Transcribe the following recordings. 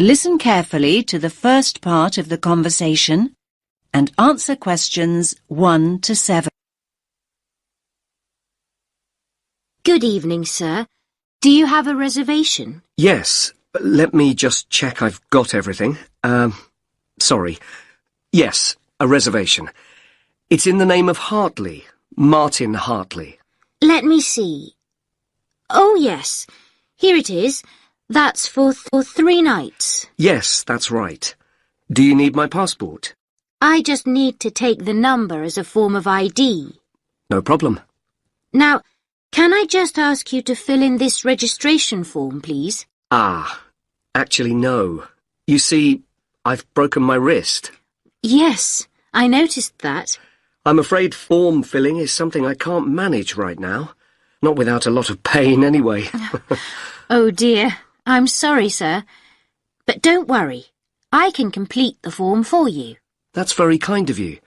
Listen carefully to the first part of the conversation and answer questions 1 to 7. Good evening, sir. Do you have a reservation? Yes, let me just check I've got everything. Sorry. Yes, a reservation. It's in the name of Hartley, Martin Hartley. Let me see. Oh, yes. Here it is. That's for 3 nights. Yes, that's right. Do you need my passport? I just need to take the number as a form of ID. No problem. Now, can I just ask you to fill in this registration form, please? Actually, no. You see, I've broken my wrist. Yes, I noticed that. I'm afraid form filling is something I can't manage right now. Not without a lot of pain, anyway. Oh, dear. I'm sorry, sir. But don't worry. I can complete the form for you. That's very kind of you.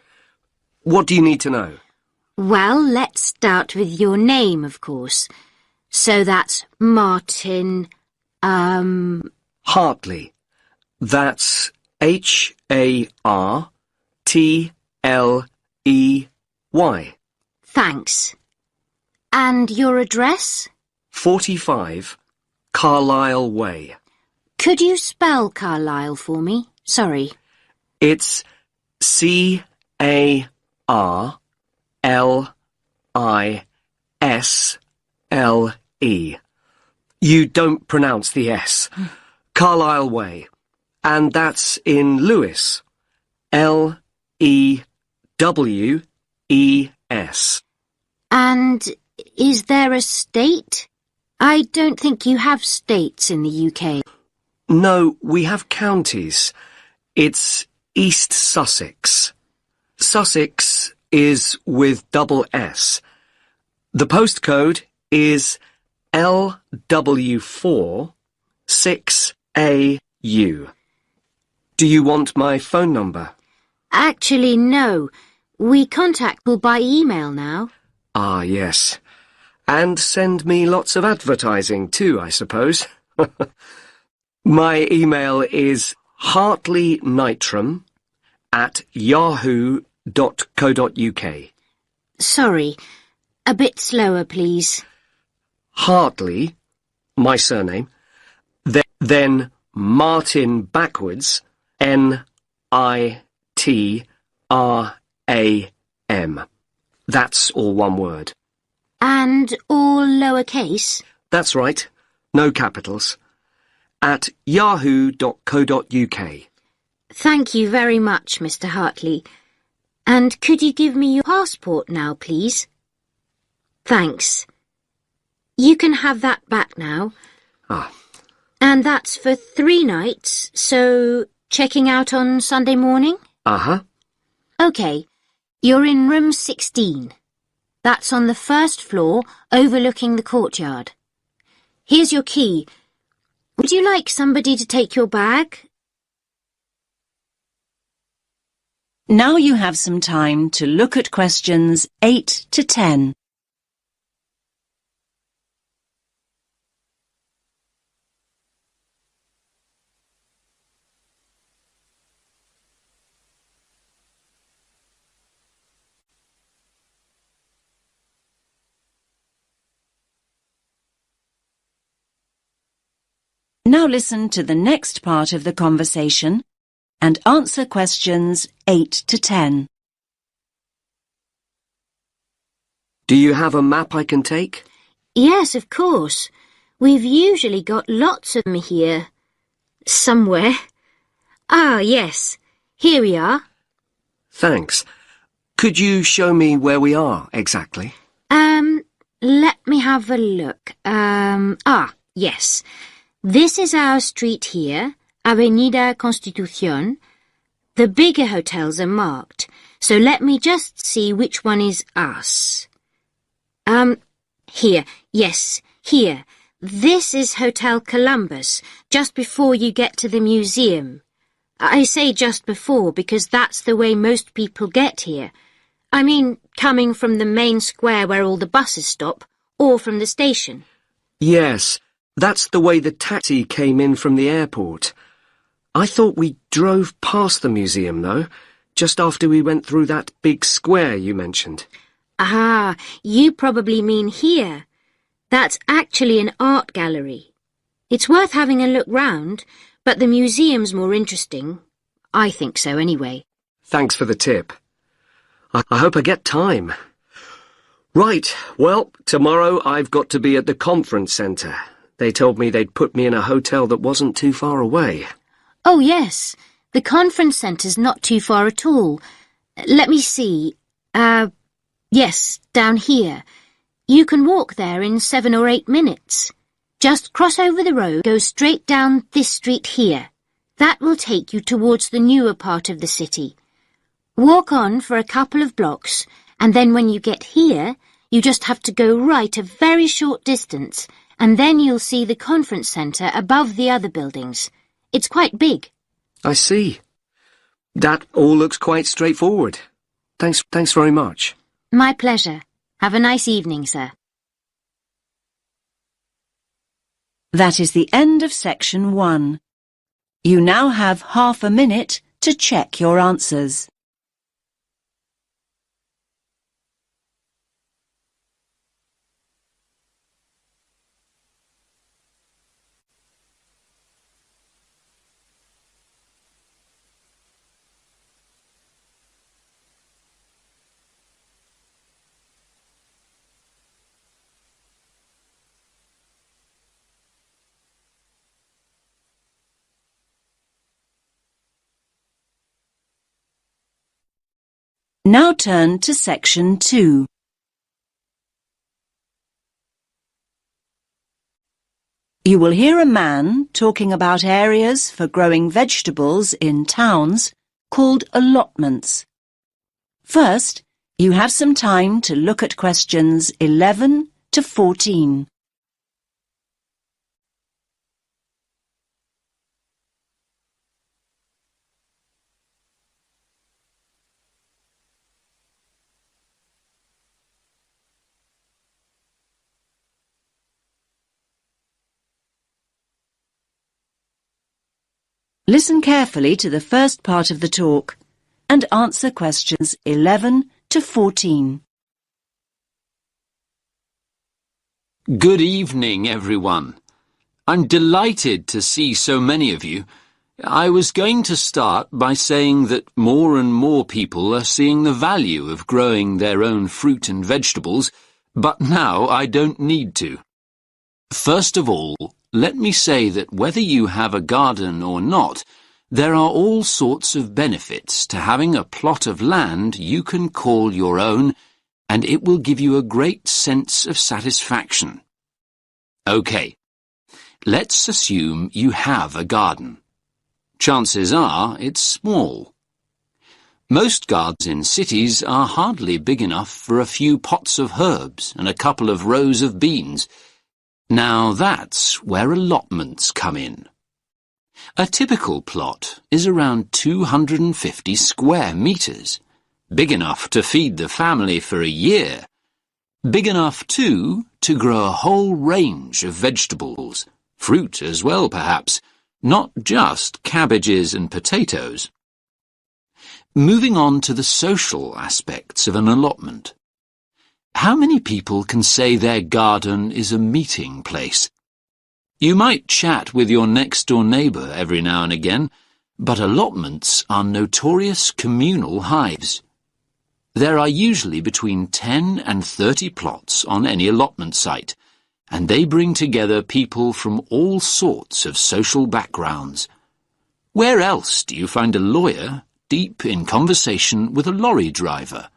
What do you need to know? Well, let's start with your name, of course. So that's Martin, Hartley. That's Hartley. Thanks. And your address? 45 Carlisle Way. Could you spell Carlisle for me? Sorry. It's Carlisle. You don't pronounce the S. Carlisle Way. And that's in Lewes. Lewes. And is there a state? I don't think you have states in the UK. No, we have counties. It's East Sussex. Sussex is with double S. The postcode is LW4 6AU. Do you want my phone number? Actually, no. We contact people by email now. Ah, yes. And send me lots of advertising too, I suppose. My email is hartleynitram@yahoo.co.uk. Sorry. A bit slower, please. Hartley, my surname, then Martin backwards, NITRAM. That's all one word. And all lowercase? That's right. No capitals. At yahoo.co.uk. Thank you very much, Mr. Hartley. And could you give me your passport now, please? Thanks. You can have that back now. And that's for 3 nights, so checking out on Sunday morning? OK. You're in room 16. That's on the first floor, overlooking the courtyard. Here's your key. Would you like somebody to take your bag? Now you have some time to look at questions 8 to 10. Now listen to the next part of the conversation and answer questions 8 to 10. Do you have a map I can take? Yes, of course. We've usually got lots of them here. Somewhere. Ah, yes. Here we are. Thanks. Could you show me where we are exactly? Let me have a look. Yes. This is our street here, Avenida Constitución. The bigger hotels are marked, so let me just see which one is us. Here. Yes, here. This is Hotel Columbus, just before you get to the museum. I say just before because that's the way most people get here. I mean, coming from the main square where all the buses stop, or from the station. Yes, that's the way the taxi came in from the airport. I thought we drove past the museum, though, just after we went through that big square you mentioned. Ah, you probably mean here. That's actually an art gallery. It's worth having a look round, but the museum's more interesting. I think so anyway. Thanks for the tip. I hope I get time. Right, well, tomorrow I've got to be at the conference centre. They told me they'd put me in a hotel that wasn't too far away. Oh, yes. The conference centre's not too far at all. Let me see. Yes, down here. You can walk there in 7 or 8 minutes. Just cross over the road, go straight down this street here. That will take you towards the newer part of the city. Walk on for a couple of blocks, and then when you get here, you just have to go right a very short distance, and then you'll see the conference centre above the other buildings. It's quite big. I see. That all looks quite straightforward. Thanks very much. My pleasure. Have a nice evening, sir. That is the end of section 1. You now have half a minute to check your answers. Now turn to section 2. You will hear a man talking about areas for growing vegetables in towns called allotments. First, you have some time to look at questions 11 to 14. Listen carefully to the first part of the talk and answer questions 11 to 14. Good evening, everyone. I'm delighted to see so many of you. I was going to start by saying that more and more people are seeing the value of growing their own fruit and vegetables, but now I don't need to. First of all, let me say that whether you have a garden or not, there are all sorts of benefits to having a plot of land you can call your own, and it will give you a great sense of satisfaction. OK, let's assume you have a garden. Chances are it's small. Most gardens in cities are hardly big enough for a few pots of herbs and a couple of rows of beans. Now that's where allotments come in. A typical plot is around 250 square metres, big enough to feed the family for a year. Big enough, too, to grow a whole range of vegetables, fruit as well perhaps, not just cabbages and potatoes. Moving on to the social aspects of an allotment. How many people can say their garden is a meeting place? You might chat with your next-door neighbour every now and again, but allotments are notorious communal hives. There are usually between 10 and 30 plots on any allotment site, and they bring together people from all sorts of social backgrounds. Where else do you find a lawyer deep in conversation with a lorry driver?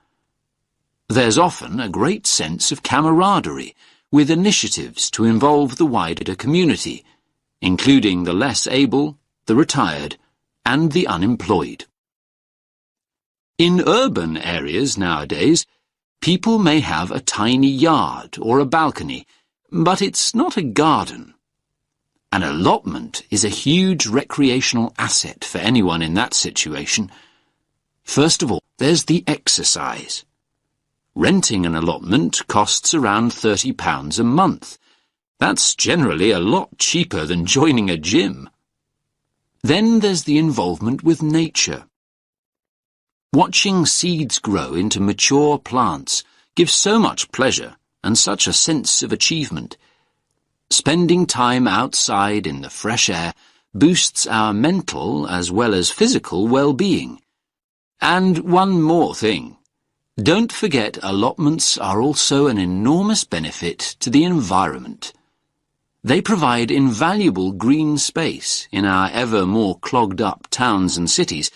There's often a great sense of camaraderie, with initiatives to involve the wider community, including the less able, the retired, and the unemployed. In urban areas nowadays, people may have a tiny yard or a balcony, but it's not a garden. An allotment is a huge recreational asset for anyone in that situation. First of all, there's the exercise. Renting an allotment costs around £30 a month. That's generally a lot cheaper than joining a gym. Then there's the involvement with nature. Watching seeds grow into mature plants gives so much pleasure and such a sense of achievement. Spending time outside in the fresh air boosts our mental as well as physical well-being. And one more thing. Don't forget allotments are also an enormous benefit to the environment. They provide invaluable green space in our ever more clogged-up towns and cities,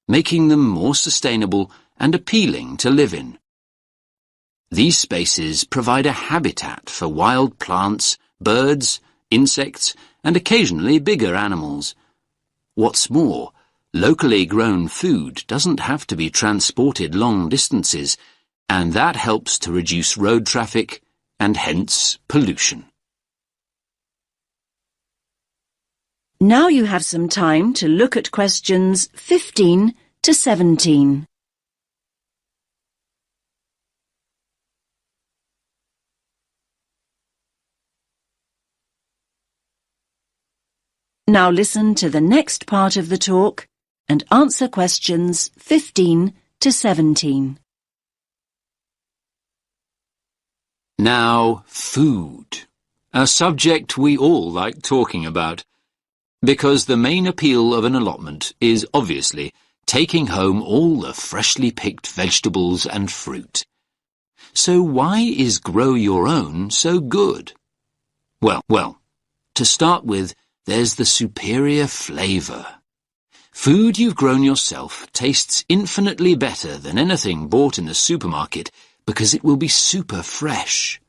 making them more sustainable and appealing to live in. These spaces provide a habitat for wild plants, birds, insects, and occasionally bigger animals. What's more, locally grown food doesn't have to be transported long distances, and that helps to reduce road traffic and hence pollution. Now you have some time to look at questions 15 to 17. Now listen to the next part of the talk and answer questions 15 to 17. Now, food. A subject we all like talking about, because the main appeal of an allotment is obviously taking home all the freshly picked vegetables and fruit. So why is Grow Your Own so good? Well, to start with, there's the superior flavour. Food you've grown yourself tastes infinitely better than anything bought in the supermarket because it will be super fresh.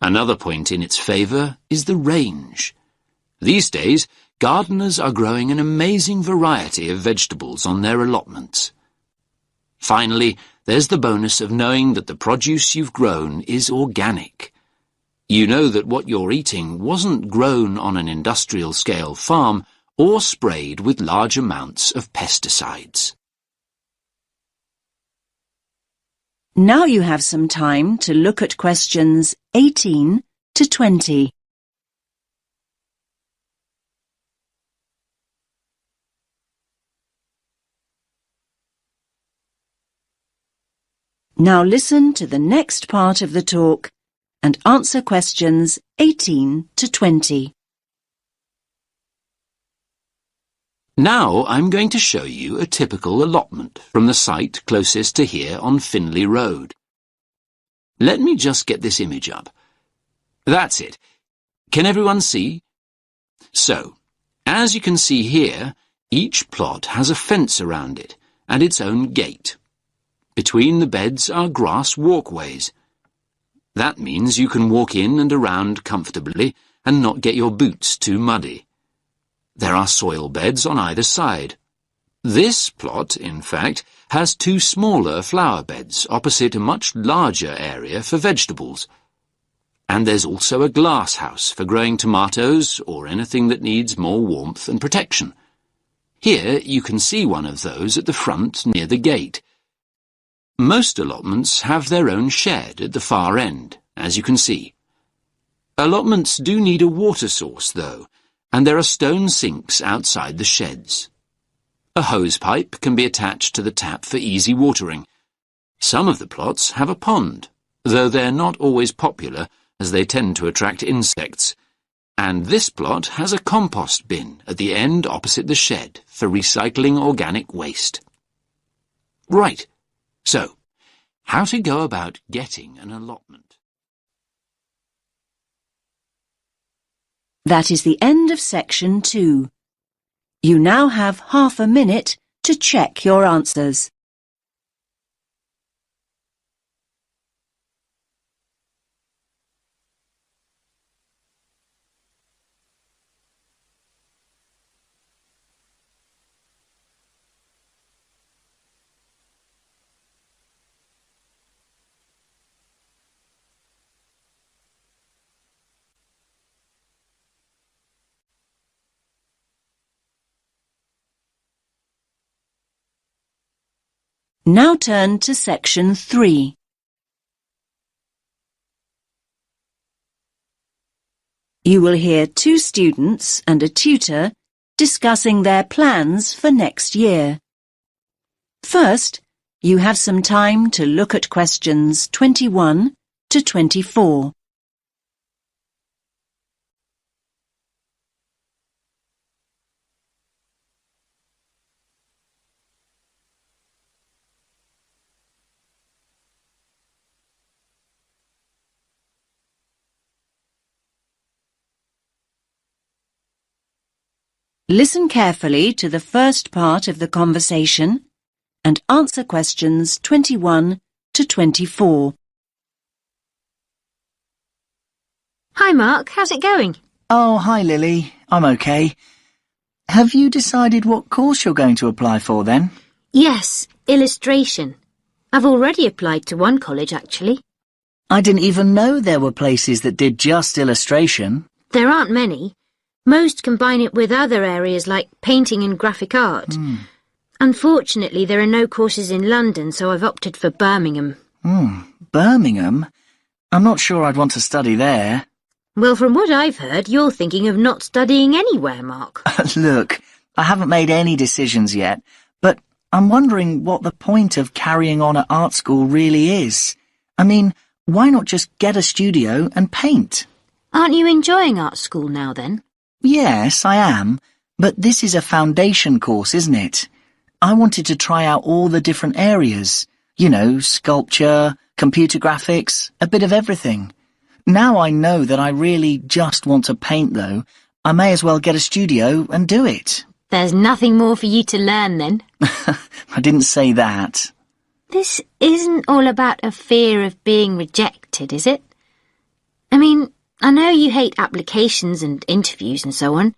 Another point in its favour is the range. These days, gardeners are growing an amazing variety of vegetables on their allotments. Finally, there's the bonus of knowing that the produce you've grown is organic. You know that what you're eating wasn't grown on an industrial-scale farm or sprayed with large amounts of pesticides. Now you have some time to look at questions 18 to 20. Now listen to the next part of the talk and answer questions 18 to 20. Now I'm going to show you a typical allotment from the site closest to here on Finley Road. Let me just get this image up. That's it. Can everyone see? So, as you can see here, each plot has a fence around it and its own gate. Between the beds are grass walkways. That means you can walk in and around comfortably and not get your boots too muddy. There are soil beds on either side. This plot, in fact, has two smaller flower beds opposite a much larger area for vegetables. And there's also a glass house for growing tomatoes or anything that needs more warmth and protection. Here you can see one of those at the front near the gate. Most allotments have their own shed at the far end, as you can see. Allotments do need a water source, though, and there are stone sinks outside the sheds. A hose pipe can be attached to the tap for easy watering. Some of the plots have a pond, though they're not always popular as they tend to attract insects. And this plot has a compost bin at the end opposite the shed for recycling organic waste. Right. So, how to go about getting an allotment? That is the end of section 2. You now have half a minute to check your answers. Now turn to section 3. You will hear two students and a tutor discussing their plans for next year. First, you have some time to look at questions 21 to 24. Listen carefully to the first part of the conversation and answer questions 21 to 24. Hi, Mark. How's it going? Oh, hi, Lily. I'm okay. Have you decided what course you're going to apply for, then? Yes, illustration. I've already applied to one college, actually. I didn't even know there were places that did just illustration. There aren't many. Most combine it with other areas like painting and graphic art. Unfortunately, there are no courses in London, so I've opted for Birmingham. Birmingham? I'm not sure I'd want to study there. Well, from what I've heard, you're thinking of not studying anywhere, Mark. Look, I haven't made any decisions yet, but I'm wondering what the point of carrying on at art school really is. I mean, why not just get a studio and paint? Aren't you enjoying art school now, then? Yes, I am, but this is a foundation course, isn't it? I wanted to try out all the different areas. You know, sculpture, computer graphics, a bit of everything. Now I know that I really just want to paint, though. I may as well get a studio and do it. There's nothing more for you to learn, then. I didn't say that. This isn't all about a fear of being rejected, is it? I mean, I know you hate applications and interviews and so on.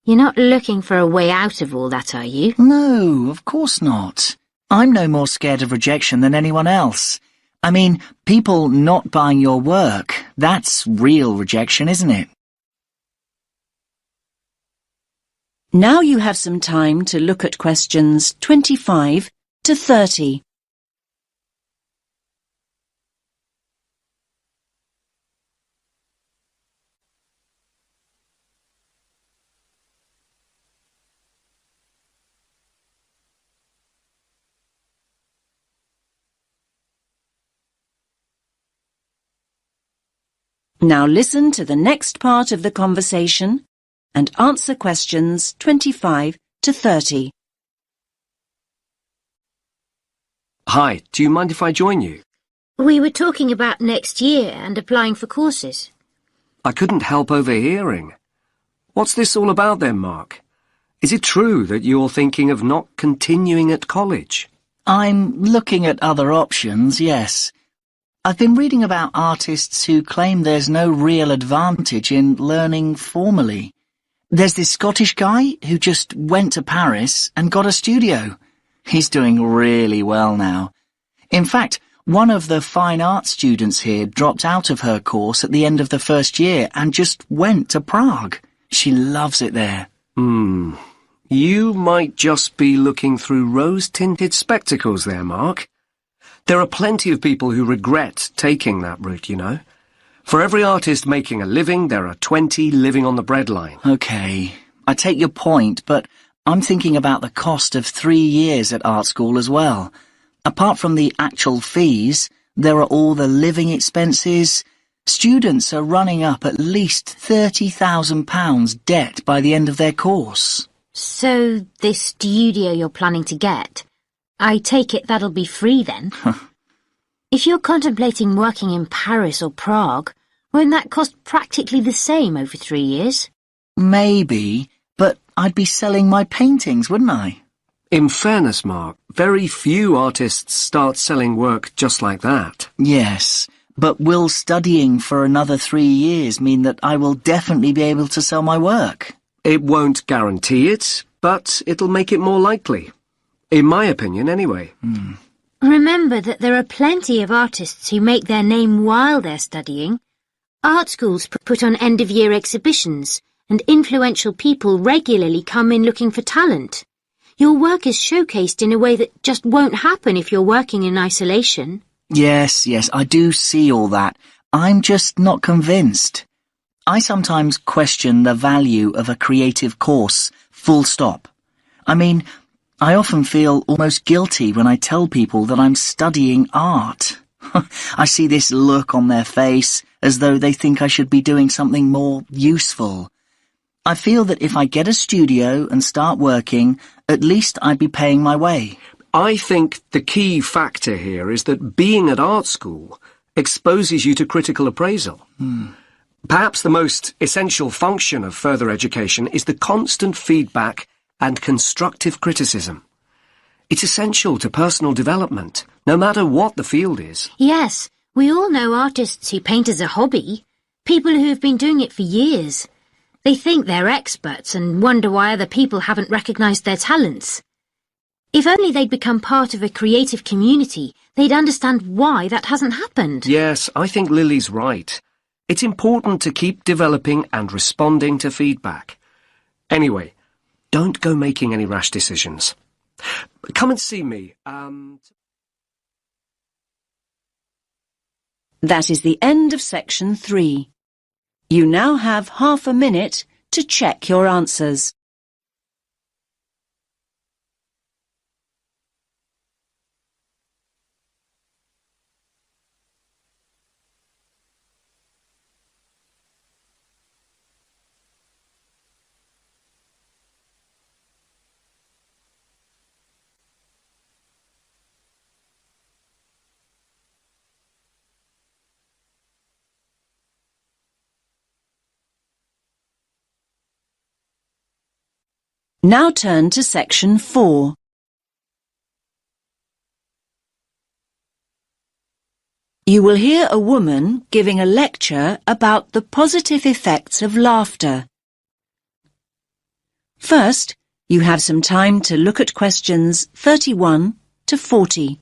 You're not looking for a way out of all that, are you? No, of course not. I'm no more scared of rejection than anyone else. I mean, people not buying your work, that's real rejection, isn't it? Now you have some time to look at questions 25 to 30. Now listen to the next part of the conversation and answer questions 25 to 30. Hi, do you mind if I join you? We were talking about next year and applying for courses. I couldn't help overhearing. What's this all about then, Mark? Is it true that you're thinking of not continuing at college? I'm looking at other options, yes. I've been reading about artists who claim there's no real advantage in learning formally. There's this Scottish guy who just went to Paris and got a studio. He's doing really well now. In fact, one of the fine art students here dropped out of her course at the end of the first year and just went to Prague. She loves it there. You might just be looking through rose-tinted spectacles there, Mark. There are plenty of people who regret taking that route, you know. For every artist making a living, there are 20 living on the breadline. Okay, I take your point, but I'm thinking about the cost of 3 years at art school as well. Apart from the actual fees, there are all the living expenses. Students are running up at least £30,000 debt by the end of their course. So, this studio you're planning to get, I take it that'll be free then? If you're contemplating working in Paris or Prague, won't that cost practically the same over 3 years? Maybe, but I'd be selling my paintings, wouldn't I? In fairness, Mark, very few artists start selling work just like that. Yes, but will studying for another 3 years mean that I will definitely be able to sell my work? It won't guarantee it, but it'll make it more likely. In my opinion, anyway. Remember that there are plenty of artists who make their name while they're studying. Art schools put on end-of-year exhibitions, and influential people regularly come in looking for talent. Your work is showcased in a way that just won't happen if you're working in isolation. Yes, I do see all that. I'm just not convinced. I sometimes question the value of a creative course Full stop. I mean, I often feel almost guilty when I tell people that I'm studying art. I see this look on their face as though they think I should be doing something more useful. I feel that if I get a studio and start working, at least I'd be paying my way. I think the key factor here is that being at art school exposes you to critical appraisal. Perhaps the most essential function of further education is the constant feedback and constructive criticism. It's essential to personal development, no matter what the field is. Yes, we all know artists who paint as a hobby, people who have been doing it for years. They think they're experts and wonder why other people haven't recognised their talents. If only they'd become part of a creative community, they'd understand why that hasn't happened. Yes, I think Lily's right. It's important to keep developing and responding to feedback. Anyway, don't go making any rash decisions. Come and see me. That is the end of section 3. You now have half a minute to check your answers. Now turn to section 4. You will hear a woman giving a lecture about the positive effects of laughter. First, you have some time to look at questions 31 to 40.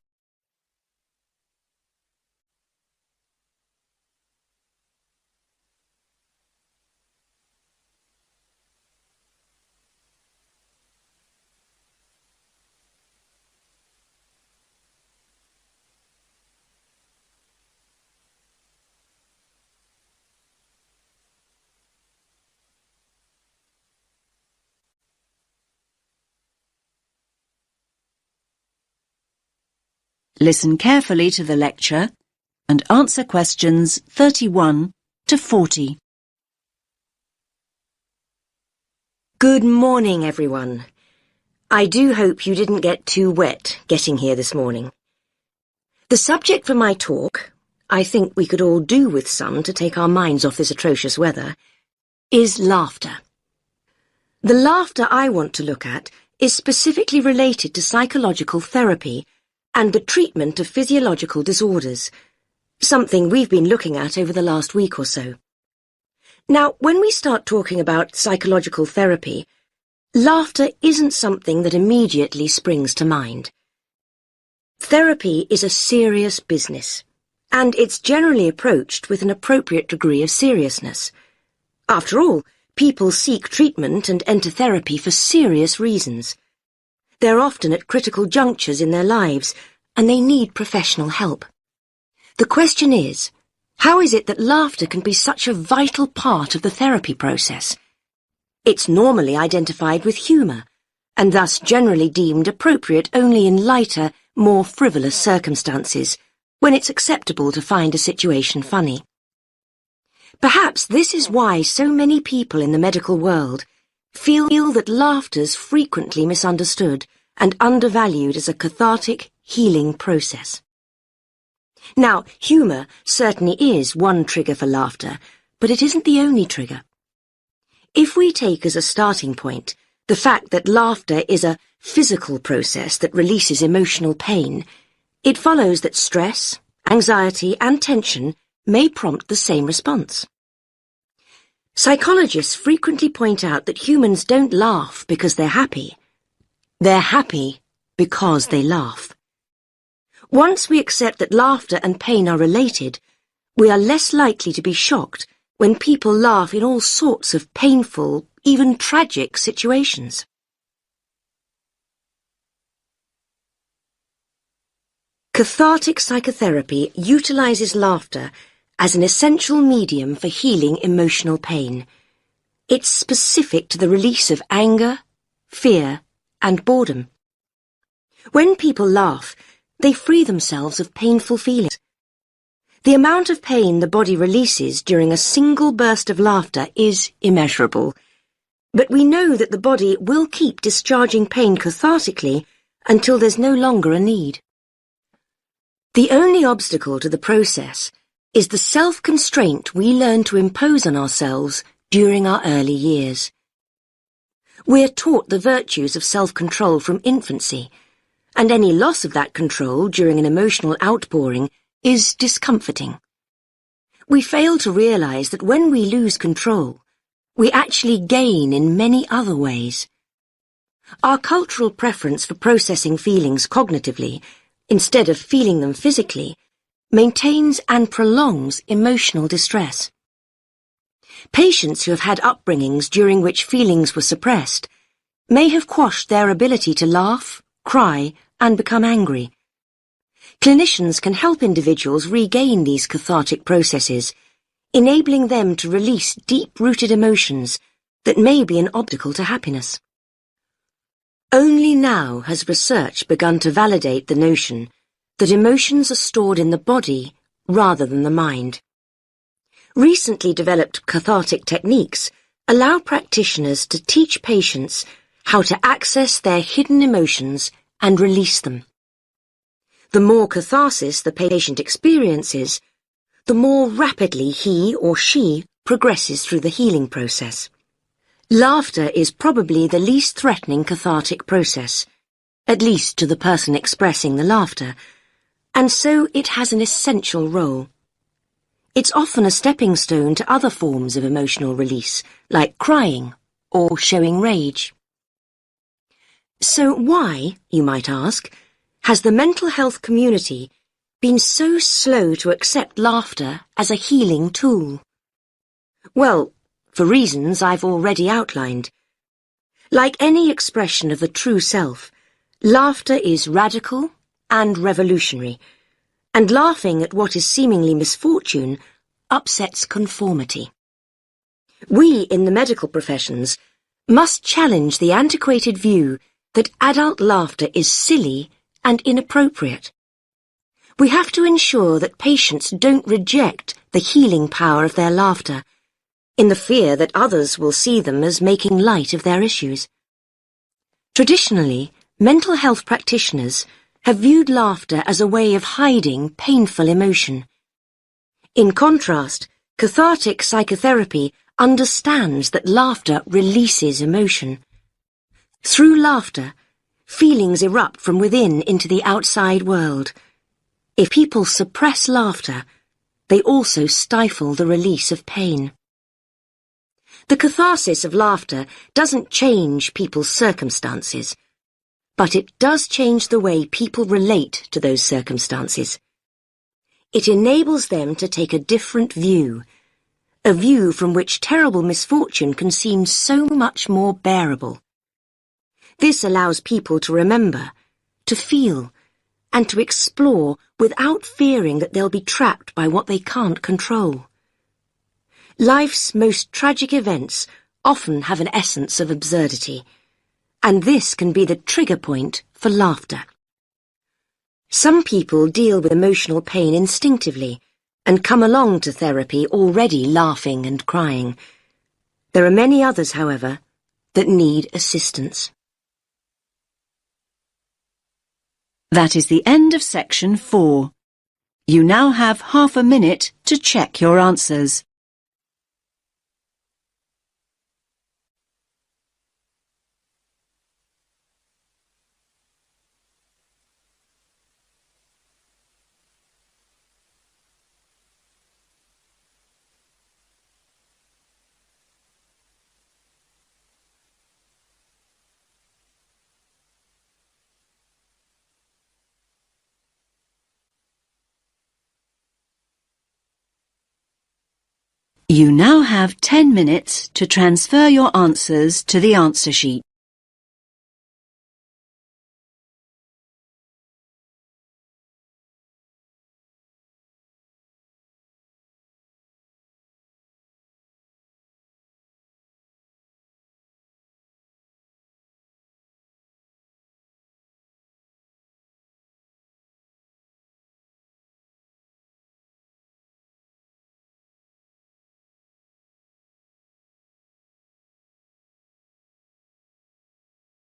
Listen carefully to the lecture and answer questions 31 to 40. Good morning, everyone. I do hope you didn't get too wet getting here this morning. The subject for my talk, I think we could all do with some to take our minds off this atrocious weather, is laughter. The laughter I want to look at is specifically related to psychological therapy and the treatment of physiological disorders, something we've been looking at over the last week or so. Now, when we start talking about psychological therapy, laughter isn't something that immediately springs to mind. Therapy is a serious business, and it's generally approached with an appropriate degree of seriousness. After all, people seek treatment and enter therapy for serious reasons. They're often at critical junctures in their lives, and they need professional help. The question is, how is it that laughter can be such a vital part of the therapy process? It's normally identified with humour, and thus generally deemed appropriate only in lighter, more frivolous circumstances, when it's acceptable to find a situation funny. Perhaps this is why so many people in the medical world feel that laughter's frequently misunderstood and undervalued as a cathartic, healing process. Now, humour certainly is one trigger for laughter, but it isn't the only trigger. If we take as a starting point the fact that laughter is a physical process that releases emotional pain, it follows that stress, anxiety and tension may prompt the same response. Psychologists frequently point out that humans don't laugh because they're happy. They're happy because they laugh. Once we accept that laughter and pain are related, we are less likely to be shocked when people laugh in all sorts of painful, even tragic situations. Cathartic psychotherapy utilizes laughter as an essential medium for healing emotional pain. It's specific to the release of anger, fear, and boredom. When people laugh, they free themselves of painful feelings. The amount of pain the body releases during a single burst of laughter is immeasurable, but we know that the body will keep discharging pain cathartically until there's no longer a need. The only obstacle to the process is the self-constraint we learn to impose on ourselves during our early years. We're taught the virtues of self-control from infancy, and any loss of that control during an emotional outpouring is discomforting. We fail to realize that when we lose control, we actually gain in many other ways. Our cultural preference for processing feelings cognitively, instead of feeling them physically, maintains and prolongs emotional distress. Patients who have had upbringings during which feelings were suppressed may have quashed their ability to laugh, cry, and become angry. Clinicians can help individuals regain these cathartic processes, enabling them to release deep-rooted emotions that may be an obstacle to happiness. Only now has research begun to validate the notion that emotions are stored in the body rather than the mind. Recently developed cathartic techniques allow practitioners to teach patients how to access their hidden emotions and release them. The more catharsis the patient experiences, the more rapidly he or she progresses through the healing process. Laughter is probably the least threatening cathartic process, at least to the person expressing the laughter, and so it has an essential role. It's often a stepping stone to other forms of emotional release, like crying or showing rage. So why, you might ask, has the mental health community been so slow to accept laughter as a healing tool? Well, for reasons I've already outlined. Like any expression of the true self, laughter is radical and revolutionary, and laughing at what is seemingly misfortune upsets conformity. We in the medical professions must challenge the antiquated view that adult laughter is silly and inappropriate. We have to ensure that patients don't reject the healing power of their laughter, in the fear that others will see them as making light of their issues. Traditionally, mental health practitioners have viewed laughter as a way of hiding painful emotion. In contrast, cathartic psychotherapy understands that laughter releases emotion. Through laughter, feelings erupt from within into the outside world. If people suppress laughter, they also stifle the release of pain. The catharsis of laughter doesn't change people's circumstances, but it does change the way people relate to those circumstances. It enables them to take a different view, a view from which terrible misfortune can seem so much more bearable. This allows people to remember, to feel, and to explore without fearing that they'll be trapped by what they can't control. Life's most tragic events often have an essence of absurdity, and this can be the trigger point for laughter. Some people deal with emotional pain instinctively and come along to therapy already laughing and crying. There are many others, however, that need assistance. That is the end of section 4. You now have half a minute to check your answers. You now have 10 minutes to transfer your answers to the answer sheet.